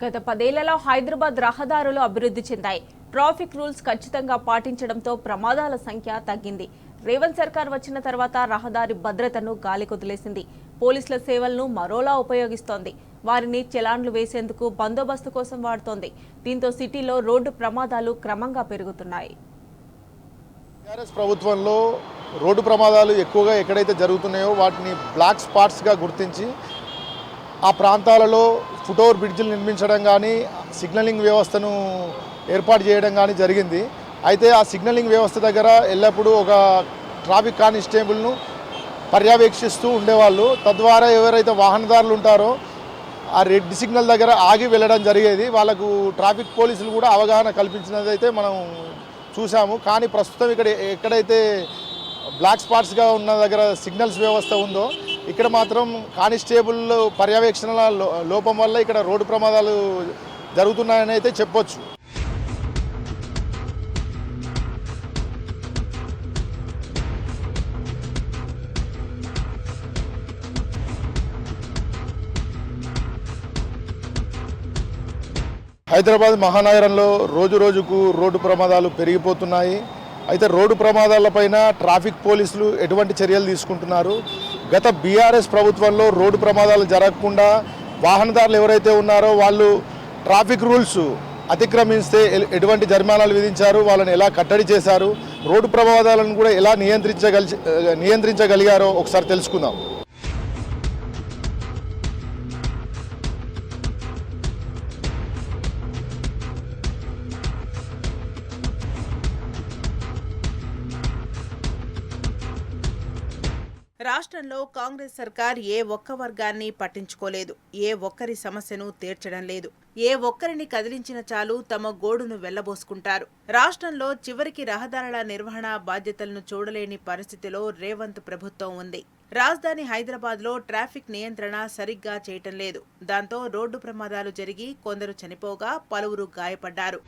గత 10 ఏళ్లలో హైదరాబాద్ రహదారులు అభివృద్ధి చెందాయి. ట్రాఫిక్ రూల్స్ ఖచ్చితంగా పాటించడంతో ప్రమాదాల సంఖ్య తగ్గింది. రేవంత్ సర్కార్ వచ్చిన తర్వాత రహదారి భద్రతను గాలికొదిలేసింది. పోలీసుల సేవలను మరోలా ఉపయోగిస్తోంది. వారిని చలాన్లు వేసేందుకు బందోబస్తు కోసం వాడుతోంది. దీంతో సిటీలో రోడ్డు ప్రమాదాలు క్రమంగా పెరుగుతున్నాయి. టీఆర్ఎస్ ప్రభుత్వంలో రోడ్డు ప్రమాదాలు ఎక్కువగా ఎక్కడైతే జరుగుతున్నాయో వాటిని బ్లాక్ స్పాట్స్గా గుర్తించి ఆ ప్రాంతాలలో ఫుట్ఓవర్ బ్రిడ్జిలు నిర్మించడం కానీ సిగ్నలింగ్ వ్యవస్థను ఏర్పాటు చేయడం కానీ జరిగింది. అయితే ఆ సిగ్నలింగ్ వ్యవస్థ దగ్గర ఎల్లప్పుడూ ఒక ట్రాఫిక్ కానిస్టేబుల్ను పర్యవేక్షిస్తూ ఉండేవాళ్ళు. తద్వారా ఎవరైతే వాహనదారులు ఉంటారో ఆ రెడ్ సిగ్నల్ దగ్గర ఆగి వెళ్ళడం జరిగేది. వాళ్ళకు ట్రాఫిక్ పోలీసులు కూడా అవగాహన కల్పించినదైతే మనం చూసాము. కానీ ప్రస్తుతం ఇక్కడ ఎక్కడైతే బ్లాక్ స్పాట్స్గా ఉన్న దగ్గర సిగ్నల్స్ వ్యవస్థ ఉందో ఇక్కడ మాత్రం కానిస్టేబుల్ పర్యవేక్షణ లోపం వల్ల ఇక్కడ రోడ్డు ప్రమాదాలు జరుగుతున్నాయని అయితే చెప్పొచ్చు. హైదరాబాద్ మహానగరంలో రోజు రోజుకు రోడ్డు ప్రమాదాలు పెరిగిపోతున్నాయి. అయితే రోడ్డు ప్రమాదాలపైన ట్రాఫిక్ పోలీసులు ఎటువంటి చర్యలు తీసుకుంటున్నారు? గత బీఆర్ఎస్ ప్రభుత్వంలో రోడ్డు ప్రమాదాలు జరగకుండా వాహనదారులు ఎవరైతే ఉన్నారో వాళ్ళు ట్రాఫిక్ రూల్స్ అతిక్రమిస్తే ఎటువంటి జరిమానాలు విధించారు, వాళ్ళని ఎలా కట్టడి చేశారు, రోడ్డు ప్రమాదాలను కూడా ఎలా నియంత్రించగలిగారో ఒకసారి తెలుసుకుందాం. రాష్ట్రంలో కాంగ్రెస్ సర్కార్ ఏ ఒక్క వర్గాన్ని పట్టించుకోలేదు. ఏ ఒక్కరి సమస్యను తీర్చడం లేదు. ఏ ఒక్కరిని కదిలించిన చాలు తమ గోడును వెళ్లబోసుకుంటారు. రాష్ట్రంలో చివరికి రహదారుల నిర్వహణ బాధ్యతలను చూడలేని పరిస్థితిలో రేవంత్ ప్రభుత్వం ఉంది. రాజధాని హైదరాబాద్లో ట్రాఫిక్ నియంత్రణ సరిగ్గా చేయటం లేదు. దాంతో రోడ్డు ప్రమాదాలు జరిగి కొందరు చనిపోగా పలువురు గాయపడ్డారు.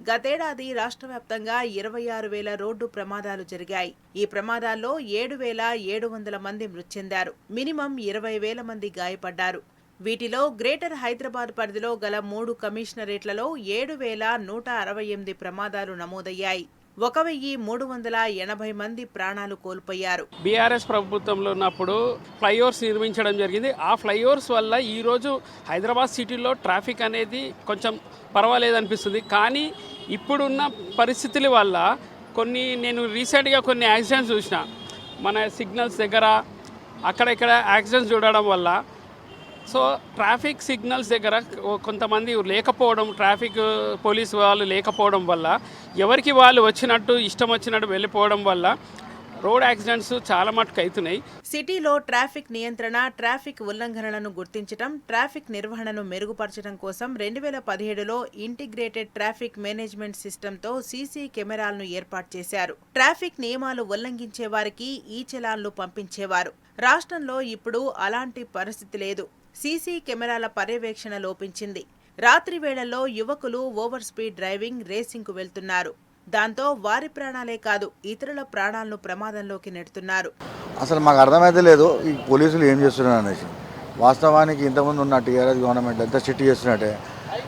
గతేడాది రాష్ట్ర వ్యాప్తంగా 26,000 రోడ్డు ప్రమాదాలు జరిగాయి. ఈ ప్రమాదాల్లో 7,700 మంది మృతి చెందారు. మినిమం 20,000 మంది గాయపడ్డారు. వీటిలో గ్రేటర్ హైదరాబాద్ పరిధిలో గల 3 కమిషనరేట్లలో 7,168 ప్రమాదాలు నమోదయ్యాయి. 1,380 మంది ప్రాణాలు కోల్పోయారు. బీఆర్ఎస్ ప్రభుత్వంలో ఉన్నప్పుడు ఫ్లైఓవర్స్ నిర్మించడం జరిగింది. ఆ ఫ్లైఓవర్స్ వల్ల ఈరోజు హైదరాబాద్ సిటీలో ట్రాఫిక్ అనేది కొంచెం పర్వాలేదనిపిస్తుంది. కానీ ఇప్పుడున్న పరిస్థితుల వల్ల నేను రీసెంట్గా కొన్ని యాక్సిడెంట్స్ చూసిన. మన సిగ్నల్స్ దగ్గర అక్కడెక్కడ యాక్సిడెంట్స్ చూడడం వల్ల ట్రాఫిక్ సిగ్నల్స్ దగ్గర కొంతమంది లేకపోవడం, ట్రాఫిక్ పోలీసు వాళ్ళు లేకపోవడం వల్ల ఎవరికి వాళ్ళు వచ్చినట్టు ఇష్టం వచ్చినట్టు వెళ్ళిపోవడం వల్ల రోడ్ యాక్సిడెంట్స్ చాలా మటుకు అవుతున్నాయి. సిటీలో ట్రాఫిక్ నియంత్రణ, ట్రాఫిక్ ఉల్లంఘనలను గుర్తించడం, ట్రాఫిక్ నిర్వహణను మెరుగుపరచడం కోసం 2017లో ఇంటిగ్రేటెడ్ ట్రాఫిక్ మేనేజ్మెంట్ సిస్టంతో సీసీ కెమెరాలను ఏర్పాటు చేశారు. ట్రాఫిక్ నియమాలు ఉల్లంఘించే వారికి ఈ చలాన్లు పంపించేవారు. రాష్ట్రంలో ఇప్పుడు అలాంటి పరిస్థితి లేదు. సీసీ కెమెరాల పర్యవేక్షణ లోపించింది. రాత్రి వేళల్లో యువకులు ఓవర్ స్పీడ్ డ్రైవింగ్, రేసింగ్కు వెళ్తున్నారు. దాంతో వారి ప్రాణాలే కాదు ఇతరుల ప్రాణాలను ప్రమాదంలోకి నెడుతున్నారు. అసలు మాకు అర్థమైతే లేదు ఈ పోలీసులు ఏం చేస్తున్నారు అనేసి. వాస్తవానికి ఇంతకుముందు ఉన్న టీఆర్ఎస్ గవర్నమెంట్ ఎంత స్ట్రిక్ట్ చేస్తున్నట్టే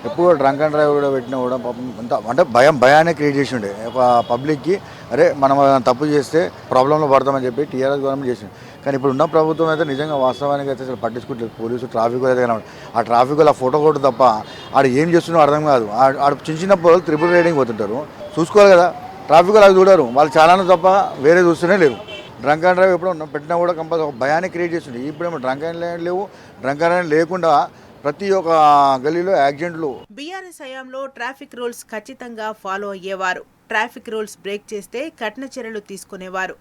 ఎప్పుడు డ్రంక్ అండ్ డ్రైవ్ కూడా పెట్టినా కూడా పాపం ఎంత అంటే భయాన్ని క్రియేట్ చేసి ఉండే ఒక పబ్లిక్కి. అరే మనం తప్పు చేస్తే ప్రాబ్లంలో పడతామని చెప్పి టీఆర్ఎస్ గవర్నమెంట్ చేసింది. కానీ ఇప్పుడు ఉన్న ప్రభుత్వం అయితే నిజంగా వాస్తవానికి అయితే అసలు పట్టించుకుంటలేదు. పోలీసు ట్రాఫిక్ అయితే కనబడి ఆ ట్రాఫిక్ ఆ ఫోటో కొట్టు తప్ప ఆడు ఏం చేస్తున్నారో అర్థం కాదు. ఆడు చిన్న పొలం ట్రిపుల్ రైడింగ్ పోతుంటారు, చూసుకోవాలి కదా. ట్రాఫిక్ అవి చూడరు, వాళ్ళు చాలా తప్ప వేరే చూస్తూనే లేరు. డ్రంక్ అండ్ డ్రైవ్ ఎప్పుడో పెట్టినా కూడా కంపల్సరీ ఒక భయాన్ని క్రియేట్ చేస్తుండే. ఇప్పుడేమో డ్రంక్ అండ్ డ్రైవ్ లేవు, డ్రంక్ అండ్ డ్రైవ్ లేకుండా ప్రతి ఒక్క గలీలో యాక్సిడెంట్లు. బీఆర్ఎస్ హయాంలో ట్రాఫిక్ రూల్స్ ఖచ్చితంగా ఫాలో అయ్యేవారు. ట్రాఫిక్ రూల్స్ బ్రేక్ చేస్తే కఠిన చర్యలు తీసుకునేవారు.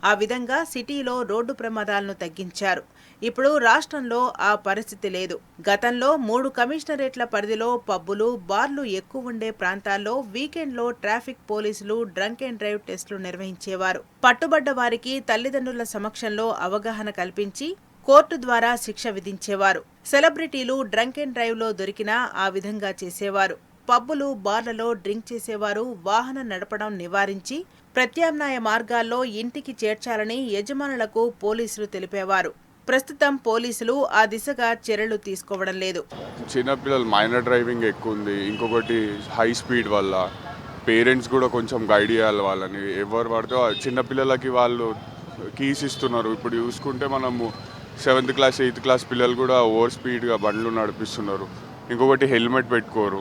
ఆ విధంగా సిటీలో రోడ్డు ప్రమాదాలను తగ్గించారు. ఇప్పుడు రాష్ట్రంలో ఆ పరిస్థితి లేదు. గతంలో 3 కమిషనరేట్ల పరిధిలో పబ్బులు, బార్లు ఎక్కువ ఉండే ప్రాంతాల్లో వీకెండ్లో ట్రాఫిక్ పోలీసులు డ్రంక్ అండ్ డ్రైవ్ టెస్టులు నిర్వహించేవారు. పట్టుబడ్డ వారికి తల్లిదండ్రుల సమక్షంలో అవగాహన కల్పించి కోర్టు ద్వారా శిక్ష విధించేవారు. సెలబ్రిటీలు డ్రంక్ అండ్ డ్రైవ్లో దొరికినా ఆ విధంగా చేసేవారు. పబ్బులు, బార్లలో డ్రింక్ చేసేవారు వాహనం నడపడం నివారించి ప్రత్యామ్నాయ మార్గాల్లో ఇంటికి చేర్చాలని యజమానులకు పోలీసులు తెలిపేవారు. ప్రస్తుతం పోలీసులు ఆ దిశగా చర్యలు తీసుకోవడం లేదు. చిన్నపిల్లలు మైనర్ డ్రైవింగ్ ఎక్కువ ఉంది. ఇంకొకటి హై స్పీడ్ వల్ల పేరెంట్స్ కూడా కొంచెం గైడ్ చేయాలి వాళ్ళని. ఎవరు పడితే చిన్నపిల్లలకి వాళ్ళు కీస్ ఇస్తున్నారు. ఇప్పుడు చూసుకుంటే మనము 7th క్లాస్ 8th క్లాస్ పిల్లలు కూడా ఓవర్ స్పీడ్గా బండ్లు నడిపిస్తున్నారు. ఇంకొకటి హెల్మెట్ పెట్టుకోరు.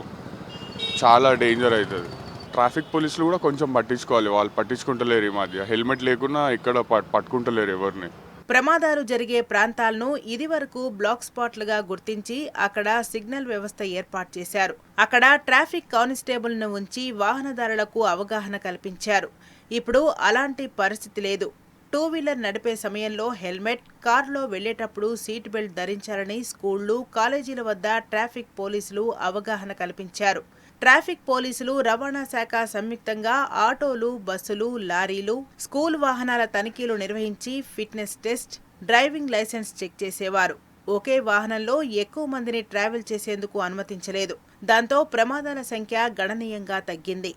చాలా డేంజర్ అవుతుంది. ట్రాఫిక్ పోలీసులు కూడా కొంచెం పట్టించుకోవాలి. వాళ్ళు పట్టించుకుంటలేరు. ఈ మధ్య హెల్మెట్ లేకున్నా ఇక్కడ పట్టుకుంటలేరు ఎవరిని. ప్రమాదాలు జరిగే ప్రాంతాలను ఇదివరకు బ్లాక్ స్పాట్లుగా గుర్తించి అక్కడ సిగ్నల్ వ్యవస్థ ఏర్పాటు చేశారు. అక్కడ ట్రాఫిక్ కానిస్టేబుల్ను ఉంచి వాహనదారులకు అవగాహన కల్పించారు. ఇప్పుడు అలాంటి పరిస్థితి లేదు. 2-వీలర్ నడిపే సమయంలో హెల్మెట్, కారులో వెళ్లేటప్పుడు సీట్ బెల్ట్ ధరించాలని స్కూళ్లు, కాలేజీల వద్ద ట్రాఫిక్ పోలీసులు అవగాహన కల్పించారు. ట్రాఫిక్ పోలీసులు, రవాణా శాఖ సంయుక్తంగా ఆటోలు, బస్సులు, లారీలు, స్కూల్ వాహనాల తనిఖీలు నిర్వహించి fitness test, driving licence check చేసేవారు. ఒకే వాహనంలో ఎక్కువ మందిని ట్రావెల్ చేసేందుకు అనుమతించలేదు. దాంతో ప్రమాదాల సంఖ్య గణనీయంగా తగ్గింది.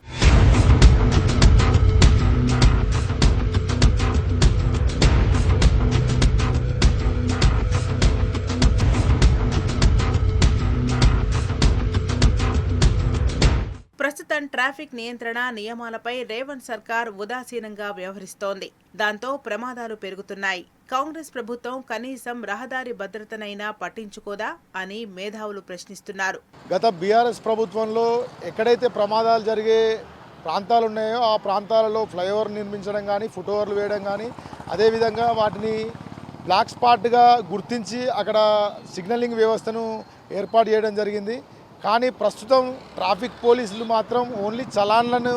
ప్రస్తుతం ట్రాఫిక్ నియంత్రణ నియమాలపై రేవంత్ సర్కార్ ఉదాసీనంగా వ్యవహరిస్తోంది. దాంతో ప్రమాదాలు పెరుగుతున్నాయి. కాంగ్రెస్ ప్రభుత్వం కనీసం రహదారి భద్రతనైనా పట్టించుకోదా అని మేధావులు ప్రశ్నిస్తున్నారు. గత బీఆర్ఎస్ ప్రభుత్వంలో ఎక్కడైతే ప్రమాదాలు జరిగే ప్రాంతాలు ఉన్నాయో ఆ ప్రాంతాలలో ఫ్లైఓవర్ నిర్మించడం కానీ, ఫుట్ఓవర్లు వేయడం కానీ, అదేవిధంగా వాటిని బ్లాక్ స్పాట్గా గుర్తించి అక్కడ సిగ్నలింగ్ వ్యవస్థను ఏర్పాటు చేయడం జరిగింది. కానీ ప్రస్తుతం ట్రాఫిక్ పోలీసులు మాత్రం ఓన్లీ చలాన్లను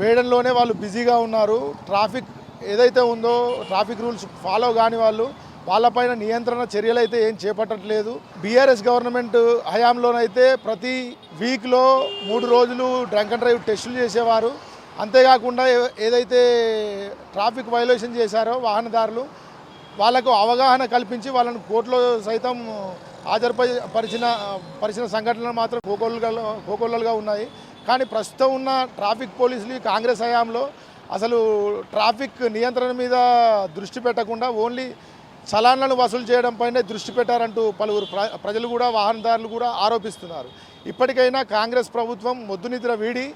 వేయడంలోనే వాళ్ళు బిజీగా ఉన్నారు. ట్రాఫిక్ ఏదైతే ఉందో ట్రాఫిక్ రూల్స్ ఫాలో కాని వాళ్ళపైన నియంత్రణ చర్యలు అయితే ఏం చేపట్టట్లేదు. బీఆర్ఎస్ గవర్నమెంట్ హయాంలోనైతే ప్రతి వీక్లో 3 రోజులు డ్రంక్ అండ్ డ్రైవ్ టెస్టులు చేసేవారు. అంతేకాకుండా ఏదైతే ట్రాఫిక్ వైలేషన్ చేశారో వాళ్లకు అవగాహన కల్పించి వాళ్ళను కోర్టులో సైతం హాజరుపరిచిన సంఘటనలు మాత్రం కోకొల్లలుగా ఉన్నాయి. కానీ ప్రస్తుతం ఉన్న ట్రాఫిక్ పోలీసులు కాంగ్రెస్ హయాంలో అసలు ట్రాఫిక్ నియంత్రణ మీద దృష్టి పెట్టకుండా ఓన్లీ చలాన్లను వసూలు చేయడం పైనే దృష్టి పెట్టారంటూ పలువురు ప్రజలు కూడా, వాహనదారులు కూడా ఆరోపిస్తున్నారు. ఇప్పటికైనా కాంగ్రెస్ ప్రభుత్వం మొద్దునిద్ర వీడి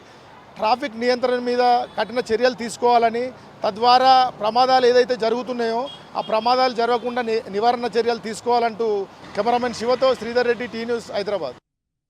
ట్రాఫిక్ నియంత్రణ మీద కఠిన చర్యలు తీసుకోవాలని, తద్వారా ప్రమాదాలు ఏదైతే జరుగుతున్నాయో ఆ ప్రమాదాలు జరగకుండా నివారణ చర్యలు తీసుకోవాలంటూ కెమెరామెన్ శివతో శ్రీధర్ రెడ్డి, టీ న్యూస్, హైదరాబాద్.